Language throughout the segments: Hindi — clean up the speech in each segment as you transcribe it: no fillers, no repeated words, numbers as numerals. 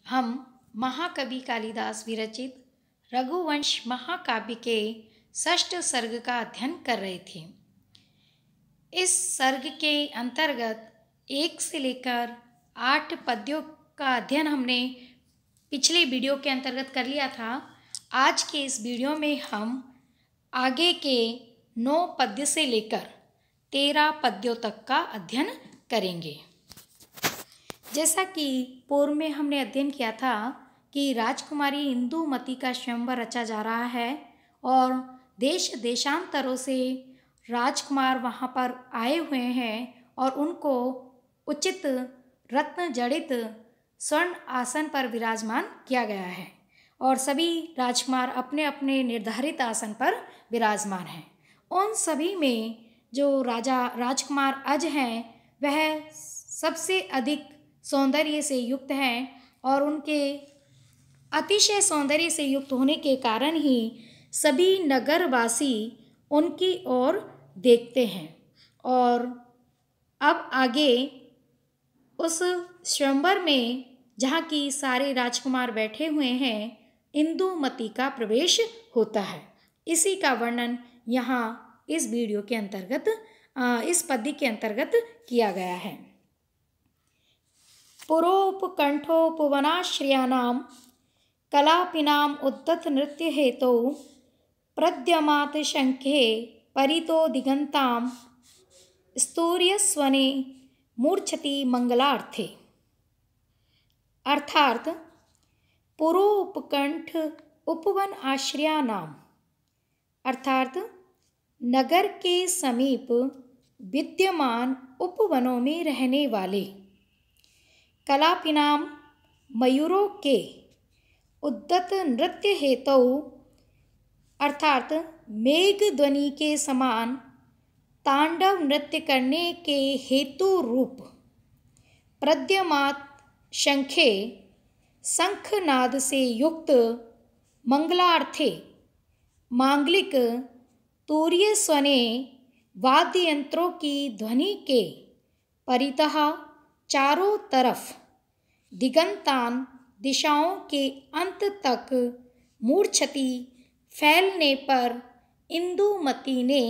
हम महाकवि कालिदास विरचित रघुवंश महाकाव्य के षष्ठ सर्ग का अध्ययन कर रहे थे। इस सर्ग के अंतर्गत 1 से लेकर 8 पद्यों का अध्ययन हमने पिछले वीडियो के अंतर्गत कर लिया था। आज के इस वीडियो में हम आगे के 9 पद्य से लेकर 13 पद्यों तक का अध्ययन करेंगे। जैसा कि पूर्व में हमने अध्ययन किया था कि राजकुमारी इंदुमती का स्वयंवर रचा जा रहा है और देश देशांतरों से राजकुमार वहाँ पर आए हुए हैं और उनको उचित रत्न जड़ित स्वर्ण आसन पर विराजमान किया गया है और सभी राजकुमार अपने अपने निर्धारित आसन पर विराजमान हैं। उन सभी में जो राजकुमार अज हैं वह सबसे अधिक सौंदर्य से युक्त हैं और उनके अतिशय सौंदर्य से युक्त होने के कारण ही सभी नगरवासी उनकी ओर देखते हैं। और अब आगे उस स्वयंवर में जहाँ की सारे राजकुमार बैठे हुए हैं, इंदुमती का प्रवेश होता है। इसी का वर्णन यहाँ इस वीडियो के अंतर्गत इस पद्य के अंतर्गत किया गया है। पुरोपकंठोपवनाश्रयाणां कलापिनाम उद्धत नृत्य हेतु प्रद्यमात शंखे परितो दिगंतां स्तूर्यस्वने मूर्छति मंगलार्थे। अर्थात पुरोपकंठ उपवन आश्रयाणाम अर्थात नगर के समीप विद्यमान उपवनों में रहने वाले कलापिनाम मयूरों के उद्धत नृत्य हेतु अर्थात मेघ ध्वनि के समान तांडव नृत्य करने के हेतु रूप प्रद्यमात शंखे शंखनाद से युक्त मंगलार्थे मांगलिक तूर्य स्वने वाद्य यंत्रों की ध्वनि के परितः चारों तरफ दिगंतान दिशाओं के अंत तक मूर्छति फैलने पर इंदुमती ने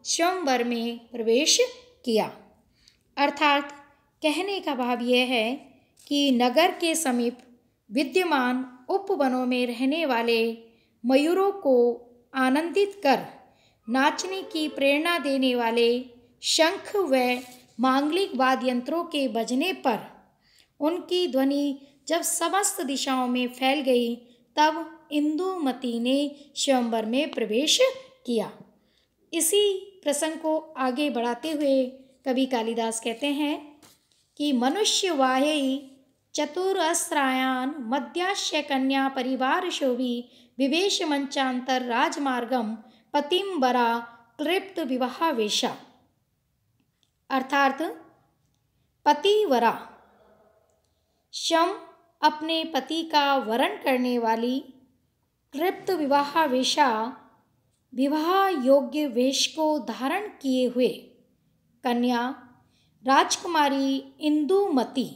स्वयंवर में प्रवेश किया। अर्थात कहने का भाव यह है कि नगर के समीप विद्यमान उपवनों में रहने वाले मयूरों को आनंदित कर नाचने की प्रेरणा देने वाले शंख व मांगलिक वाद्य यंत्रों के बजने पर उनकी ध्वनि जब समस्त दिशाओं में फैल गई तब इंदुमती ने स्वयंवर में प्रवेश किया। इसी प्रसंग को आगे बढ़ाते हुए कवि कालिदास कहते हैं कि मनुष्य वाह्यई चतुरस्रायान मध्याश्य कन्या परिवार शोभी विवेश मंचांतर राजमार्गम पतिंबरा क्लिप्त विवाह वेशा। अर्थात पतिवरा शम अपने पति का वरण करने वाली क्लिप्त विवाह वेशा विवाह योग्य वेश को धारण किए हुए कन्या राजकुमारी इंदुमती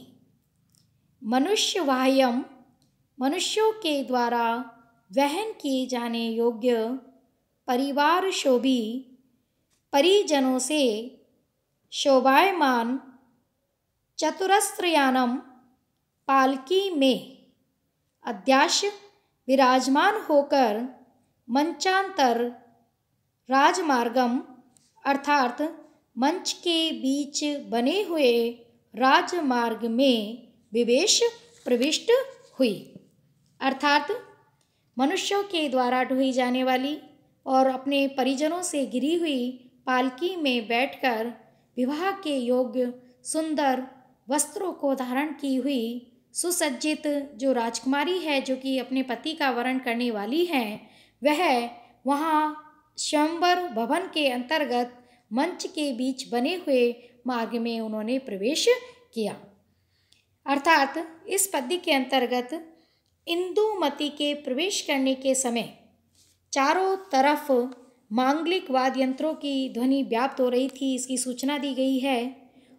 मनुष्यवाह्यम मनुष्यों के द्वारा वहन किए जाने योग्य परिवार शोभी परिजनों से शोभायमान चतुरस्रयानम पालकी में अद्याश विराजमान होकर मंचांतर राजमार्गम अर्थात मंच के बीच बने हुए राजमार्ग में विवेश प्रविष्ट हुई। अर्थात मनुष्यों के द्वारा ढोई जाने वाली और अपने परिजनों से घिरी हुई पालकी में बैठकर विवाह के योग्य सुंदर वस्त्रों को धारण की हुई सुसज्जित जो राजकुमारी है, जो कि अपने पति का वरण करने वाली है, वह वहाँ स्वयंवर भवन के अंतर्गत मंच के बीच बने हुए मार्ग में उन्होंने प्रवेश किया। अर्थात इस पद्य के अंतर्गत इंदुमती के प्रवेश करने के समय चारों तरफ मांगलिक वाद्य यंत्रों की ध्वनि व्याप्त हो रही थी, इसकी सूचना दी गई है।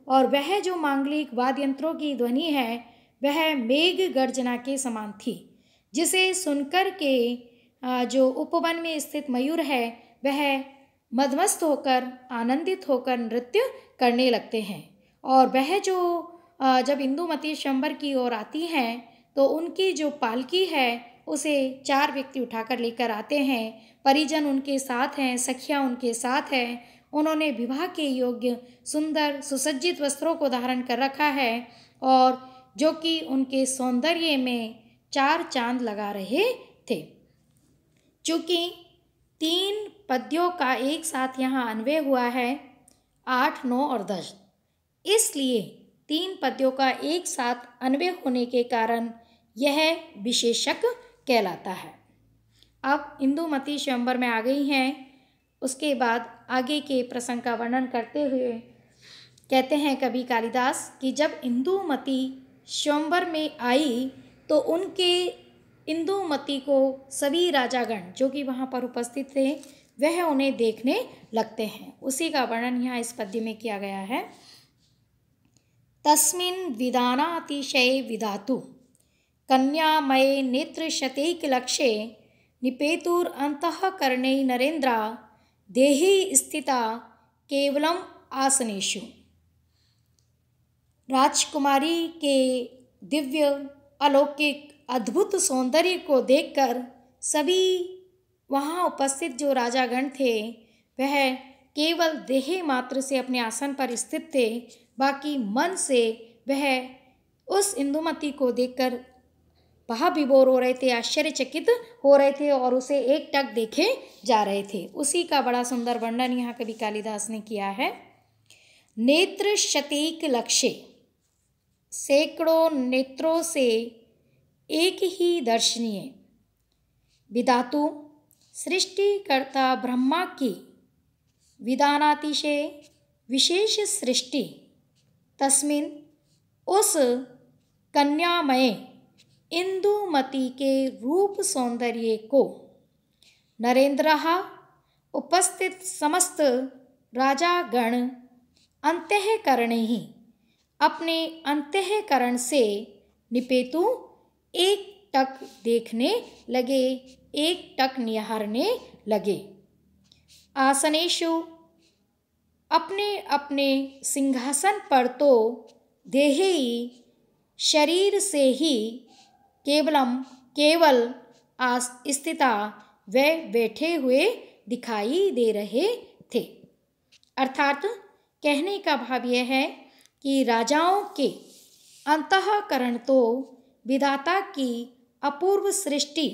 और वह जो मांगलिक वाद्य यंत्रों की ध्वनि है वह मेघ गर्जना के समान थी, जिसे सुनकर के जो उपवन में स्थित मयूर है वह मदमस्त होकर आनंदित होकर नृत्य करने लगते हैं। और वह जो जब इंदुमती स्वयंवर की ओर आती हैं तो उनकी जो पालकी है उसे 4 व्यक्ति उठाकर लेकर आते हैं। परिजन उनके साथ हैं, सखियाँ उनके साथ हैं। उन्होंने विवाह के योग्य सुंदर सुसज्जित वस्त्रों को धारण कर रखा है और जो कि उनके सौंदर्य में 4 चांद लगा रहे थे। चूँकि 3 पद्यों का एक साथ यहाँ अन्वय हुआ है 8, 9 और 10, इसलिए 3 पद्यों का एक साथ अन्वय होने के कारण यह विशेषक कहलाता है। अब इंदुमती स्वयंवर में आ गई हैं। उसके बाद आगे के प्रसंग का वर्णन करते हुए कहते हैं कवि कालिदास कि जब इंदुमती स्वयंवर में आई तो उनके इंदुमती को सभी राजागण जो कि वहाँ पर उपस्थित थे वह उन्हें देखने लगते हैं। उसी का वर्णन यहाँ इस पद्य में किया गया है। तस्मिन् विदानातिशये विधातु कन्यामये नेत्रशतैकलक्षे निपेतुरन्तःकरणे नरेन्द्रा देही स्थिता केवलम आसनेषु। राजकुमारी के दिव्य अलौकिक अद्भुत सौंदर्य को देखकर सभी वहाँ उपस्थित जो राजागण थे वह केवल देह मात्र से अपने आसन पर स्थित थे, बाकी मन से वह उस इंदुमती को देखकर भाव-विभोर हो रहे थे, आश्चर्यचकित हो रहे थे और उसे एकटक देखे जा रहे थे। उसी का बड़ा सुंदर वर्णन यहाँ कवि कालिदास ने किया है। नेत्र शतैक लक्षे, सैकड़ों नेत्रों से एक ही दर्शनीय, विधातु सृष्टिकर्ता ब्रह्मा की, विदानातिशय विशेष सृष्टि, तस्मिन उस कन्यामय इंदुमती के रूप सौंदर्य को, नरेंद्रः उपस्थित समस्त राजागण अंतःकरणे ही अपने अंतःकरण से निपेतु एक टक देखने लगे, एक टक निहारने लगे। आसनेषु अपने अपने सिंहासन पर तो देही शरीर से ही केवल स्थिता वे बैठे हुए दिखाई दे रहे थे। अर्थात कहने का भाव यह है कि राजाओं के अंतःकरण तो विधाता की अपूर्व सृष्टि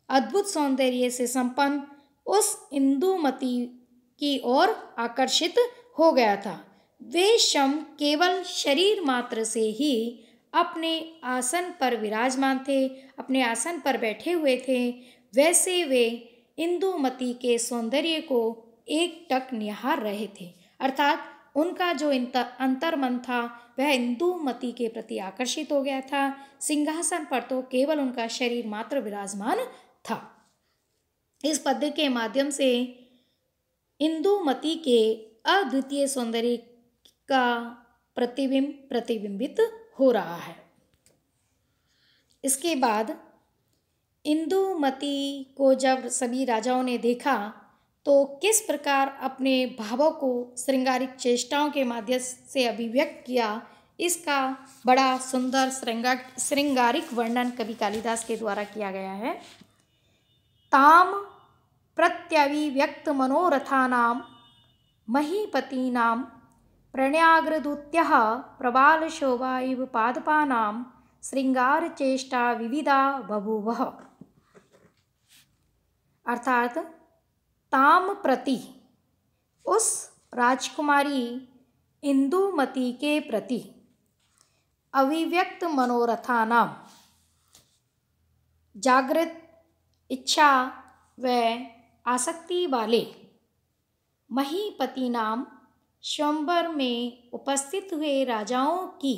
अद्भुत सौंदर्य से संपन्न उस इंदुमती की ओर आकर्षित हो गया था। वे स्वयं केवल शरीर मात्र से ही अपने आसन पर विराजमान थे, अपने आसन पर बैठे हुए थे। वैसे वे इंदुमती के सौंदर्य को एक टक निहार रहे थे, अर्थात उनका जो अंतर्मन था वह इंदुमती के प्रति आकर्षित हो गया था। सिंहासन पर तो केवल उनका शरीर मात्र विराजमान था। इस पद्य के माध्यम से इंदुमती के अद्वितीय सौंदर्य का प्रतिबिंबित हो रहा है। इसके बाद इंदुमती को जब सभी राजाओं ने देखा तो किस प्रकार अपने भावों को श्रृंगारिक चेष्टाओं के माध्यम से अभिव्यक्त किया, इसका बड़ा सुंदर श्रृंगारिक वर्णन कवि कालिदास के द्वारा किया गया है। ताम प्रत्यभिव्यक्त मनोरथानां महीपतीनां प्रणयाग्रदूत्यः प्रबालशोभा इव पादपानां श्रृंगारचेष्टा विविधा बभूवः। अर्थात ताम प्रति उस राजकुमारी इंदुमती के प्रति अभिव्यक्त मनोरथानां जागृत इच्छा व आसक्ति वाले महीपति नाम स्वयंवर में उपस्थित हुए राजाओं की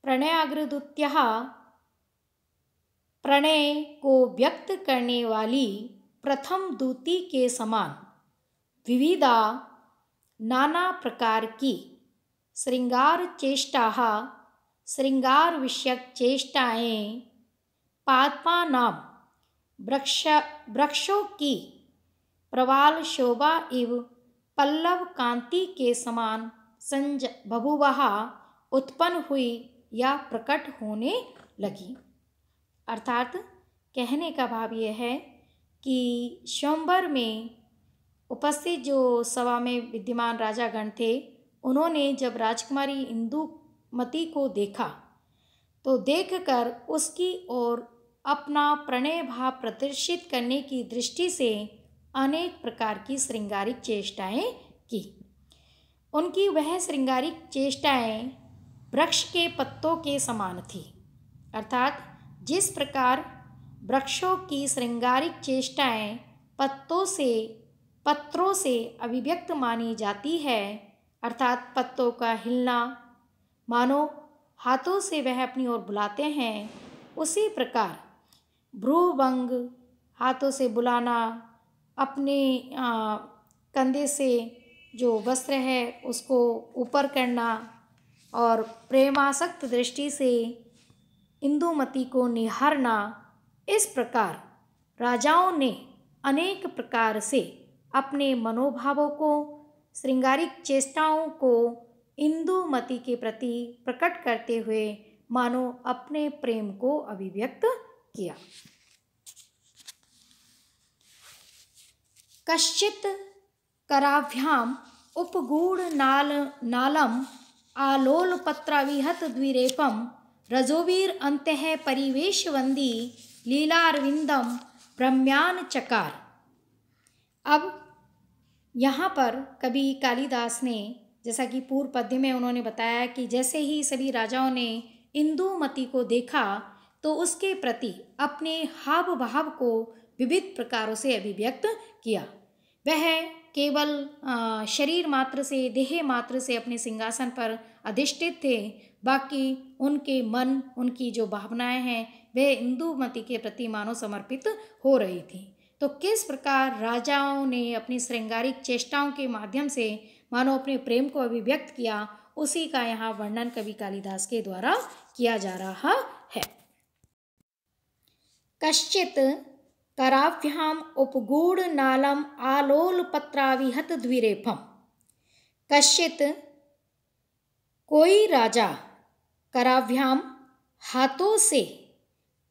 प्रणयाग्रदूत्यः प्रणय को व्यक्त करने वाली प्रथम दूती के समान विविधा नाना प्रकार की श्रृंगार चेष्टा श्रृंगार विषयक चेष्टाएं पादपानाम वृक्षों की प्रवाल शोभा एवं पल्लव कांति के समान संज बभुवः उत्पन्न हुई या प्रकट होने लगी। अर्थात कहने का भाव यह है कि स्वयंवर में उपस्थित जो सभा में विद्यमान राजागण थे, उन्होंने जब राजकुमारी इंदुमती को देखा तो देखकर उसकी ओर अपना प्रणय भाव प्रदर्शित करने की दृष्टि से अनेक प्रकार की श्रृंगारिक चेष्टाएं की। उनकी वह श्रृंगारिक चेष्टाएं वृक्ष के पत्तों के समान थी। अर्थात जिस प्रकार वृक्षों की श्रृंगारिक चेष्टाएं पत्रों से अभिव्यक्त मानी जाती है, अर्थात पत्तों का हिलना मानो हाथों से वह अपनी ओर बुलाते हैं, उसी प्रकार भ्रूभंग हाथों से बुलाना, अपने कंधे से जो वस्त्र है उसको ऊपर करना और प्रेमासक्त दृष्टि से इंदुमती को निहारना, इस प्रकार राजाओं ने अनेक प्रकार से अपने मनोभावों को, श्रृंगारिक चेष्टाओं को इंदुमती के प्रति प्रकट करते हुए मानो अपने प्रेम को अभिव्यक्त किया। कश्चित् कराभ्याम उपगूढ़ नालम आलोलपत्राविहत द्विरेफम रजोवीर अंतः परिवेशवंदी लीलारविंदम ब्रह्म्यान चकार। अब यहाँ पर कवि कालिदास ने, जैसा कि पूर्व पद्य में उन्होंने बताया कि जैसे ही सभी राजाओं ने इंदुमती को देखा तो उसके प्रति अपने हाव भाव को विविध प्रकारों से अभिव्यक्त किया। वह केवल शरीर मात्र से, देह मात्र से अपने सिंहासन पर अधिष्ठित थे, बाकी उनके मन, उनकी जो भावनाएं हैं वह इंदुमती के प्रति मानो समर्पित हो रही थी। तो किस प्रकार राजाओं ने अपनी श्रृंगारिक चेष्टाओं के माध्यम से मानो अपने प्रेम को अभिव्यक्त किया, उसी का यहाँ वर्णन कवि कालिदास के द्वारा किया जा रहा है। कश्चित् कराभ्याम उपगूढ़ नालम आलोलपत्राविहत द्विरेफम। कश्चित् कोई राजा कराभ्याम हाथों से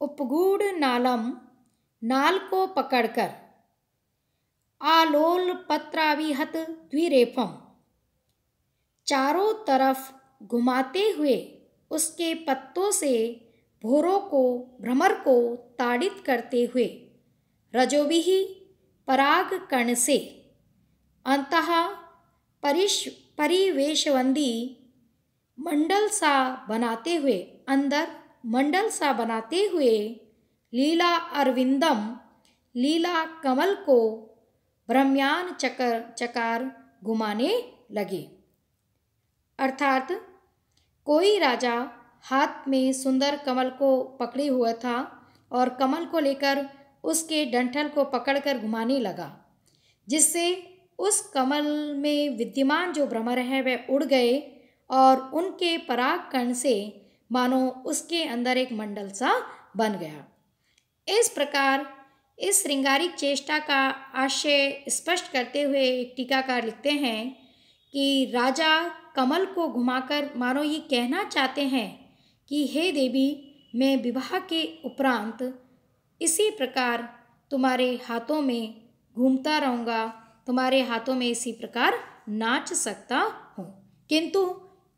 उपगूढ़ नालम नाल को पकड़कर आलोलपत्राविहत द्विरेफम चारों तरफ घुमाते हुए उसके पत्तों से भ्रमर को ताड़ित करते हुए रजोभिः पराग कण से अंतः परिवेशवंदी मंडल सा बनाते हुए, अंदर मंडल सा बनाते हुए लीला अरविंदम लीला कमल को ब्रह्म्यान चकार घुमाने लगे। अर्थात कोई राजा हाथ में सुंदर कमल को पकड़े हुआ था और कमल को लेकर उसके डंठल को पकड़कर घुमाने लगा, जिससे उस कमल में विद्यमान जो भ्रमर है वह उड़ गए और उनके पराग कण से मानो उसके अंदर एक मंडल सा बन गया। इस प्रकार इस श्रृंगारिक चेष्टा का आशय स्पष्ट करते हुए एक टीकाकार लिखते हैं कि राजा कमल को घुमाकर मानो ये कहना चाहते हैं कि हे देवी, मैं विवाह के उपरांत इसी प्रकार तुम्हारे हाथों में घूमता रहूँगा, तुम्हारे हाथों में इसी प्रकार नाच सकता हूँ। किंतु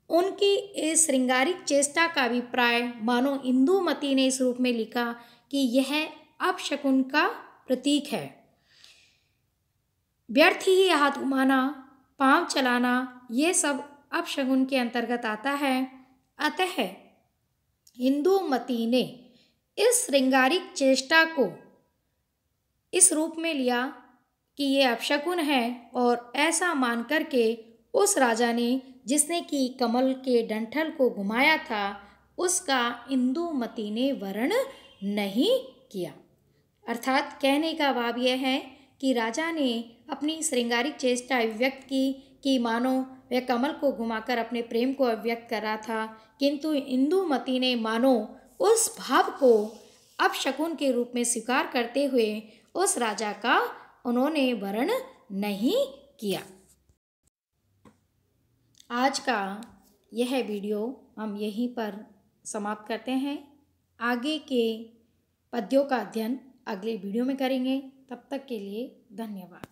उनकी इस श्रृंगारिक चेष्टा का अभिप्राय मानो इंदुमती ने इस रूप में लिखा कि यह अपशकुन का प्रतीक है। व्यर्थ ही हाथ घुमाना, पांव चलाना, ये सब अपशकुन के अंतर्गत आता है। अतः इंदुमती ने इस श्रृंगारिक चेष्टा को इस रूप में लिया कि ये अपशकुन है और ऐसा मान करके उस राजा ने जिसने कि कमल के डंठल को घुमाया था उसका इंदुमती ने वर्ण नहीं किया। अर्थात कहने का भाव यह है कि राजा ने अपनी श्रृंगारिक चेष्टा अभिव्यक्त की कि मानो वह कमल को घुमाकर अपने प्रेम को अभिव्यक्त कर रहा था, किंतु इंदुमती ने मानो उस भाव को अपशकुन के रूप में स्वीकार करते हुए उस राजा का उन्होंने वरण नहीं किया। आज का यह वीडियो हम यहीं पर समाप्त करते हैं। आगे के पद्यों का अध्ययन अगले वीडियो में करेंगे। तब तक के लिए धन्यवाद।